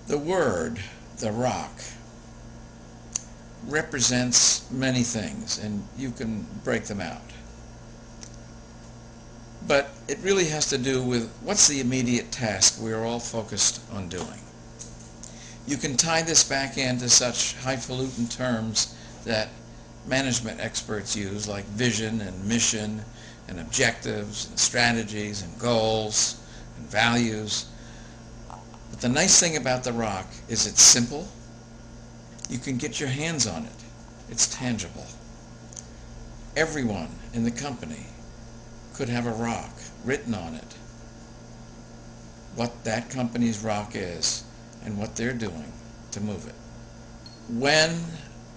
The word, the rock, represents many things, and you can break them out. But it really has to do with what's the immediate task we're all focused on doing. You can tie this back into such highfalutin terms that management experts use, like vision and mission and objectives and strategies and goals and values. But the nice thing about the rock is it's simple. You can get your hands on it. It's tangible. Everyone in the company could have a rock written on it, what that company's rock is and what they're doing to move it. When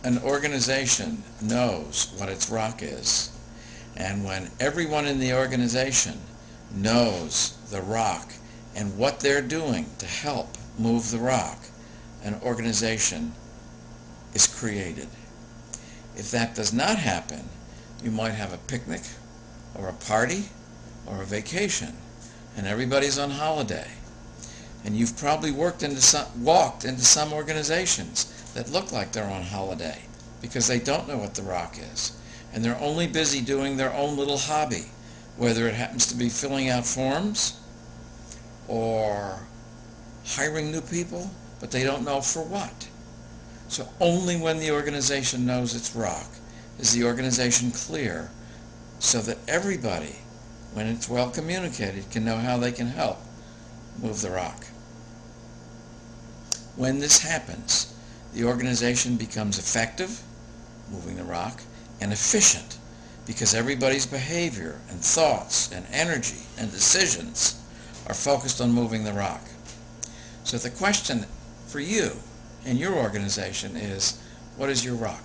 an organization knows what its rock is, and when everyone in the organization knows the rock and what they're doing to help move the rock, an organization is created. If that does not happen, you might have a picnic or a party or a vacation and everybody's on holiday. And you've probably walked into some organizations that look like they're on holiday because they don't know what the rock is. And they're only busy doing their own little hobby, whether it happens to be filling out forms or hiring new people, but they don't know for what. So only when the organization knows its rock is the organization clear, so that everybody, when it's well communicated, can know how they can help move the rock. When this happens, the organization becomes effective, moving the rock, and efficient, because everybody's behavior and thoughts and energy and decisions are focused on moving the rock. So the question for you in your organization is, what is your rock?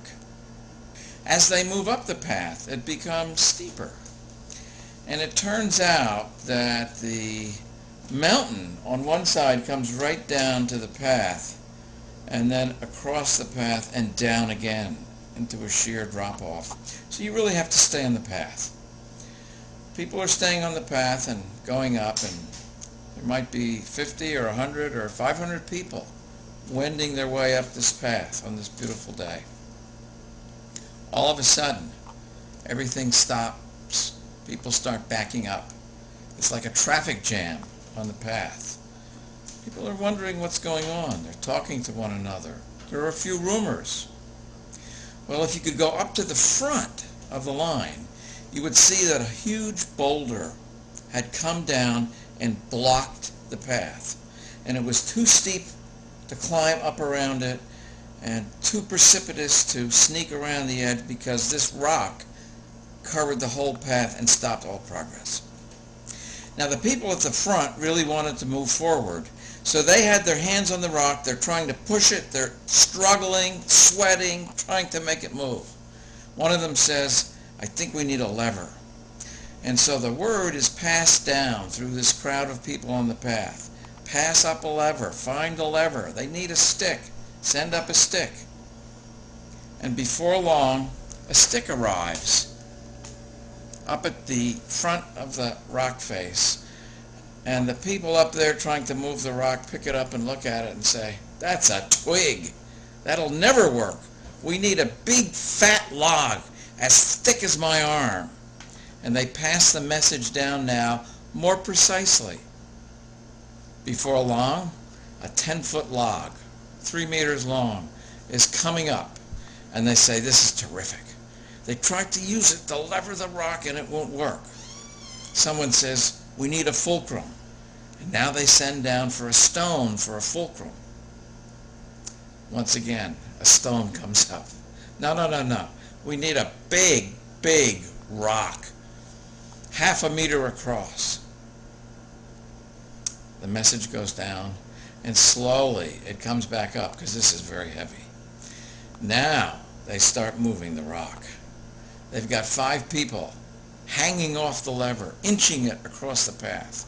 As they move up the path, it becomes steeper. And it turns out that the mountain on one side comes right down to the path, and then across the path and down again into a sheer drop-off. So you really have to stay on the path. People are staying on the path and going up, and there might be 50 or 100 or 500 people wending their way up this path on this beautiful day. All of a sudden, everything stops. People start backing up. It's like a traffic jam on the path. People are wondering what's going on. They're talking to one another. There are a few rumors. Well, if you could go up to the front of the line, you would see that a huge boulder had come down and blocked the path. And it was too steep to climb up around it and too precipitous to sneak around the edge, because this rock covered the whole path and stopped all progress. Now the people at the front really wanted to move forward, so they had their hands on the rock. They're trying to push it. They're struggling, sweating, trying to make it move. One of them says, "I think we need a lever." And so the word is passed down through this crowd of people on the path. Pass up a lever. Find a lever. They need a stick. Send up a stick. And before long, a stick arrives up at the front of the rock face. And the people up there trying to move the rock pick it up and look at it and say, "That's a twig. That'll never work. We need a big fat log as thick as my arm." And they pass the message down now more precisely. Before long, a 10-foot log, 3 meters long, is coming up. And they say, "This is terrific." They tried to use it to lever the rock and it won't work. Someone says, "We need a fulcrum." And now they send down for a stone for a fulcrum. Once again, a stone comes up. No. We need a big rock, 1/2 meter across. The message goes down, and slowly it comes back up, because this is very heavy. Now they start moving the rock. They've got 5 people hanging off the lever, inching it across the path.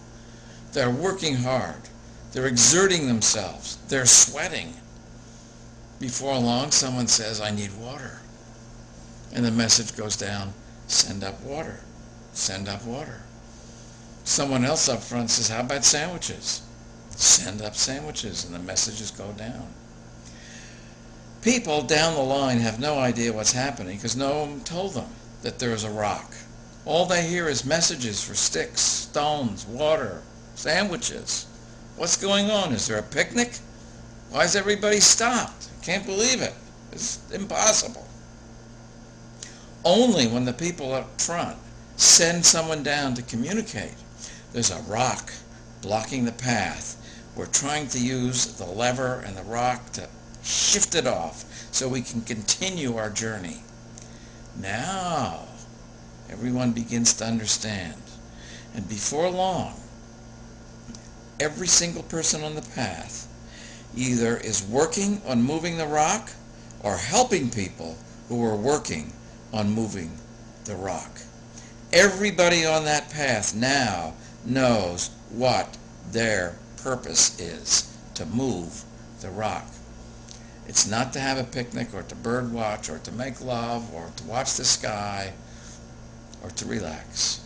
They're working hard. They're exerting themselves. They're sweating. Before long, someone says, "I need water." And the message goes down, "Send up water. Send up water." Someone else up front says, "How about sandwiches?" Send up sandwiches and the messages go down. People down the line have no idea what's happening because no one told them that there is a rock. All they hear is messages for sticks, stones, water, sandwiches. What's going on? Is there a picnic? Why is everybody stopped? Can't believe it. It's impossible. Only when the people up front send someone down to communicate. There's a rock blocking the path. We're trying to use the lever and the rock to shift it off so we can continue our journey. Now, everyone begins to understand. And before long, every single person on the path either is working on moving the rock or helping people who are working on moving the rock. Everybody on that path now knows what their purpose is, to move the rock. It's not to have a picnic or to bird watch or to make love or to watch the sky or to relax.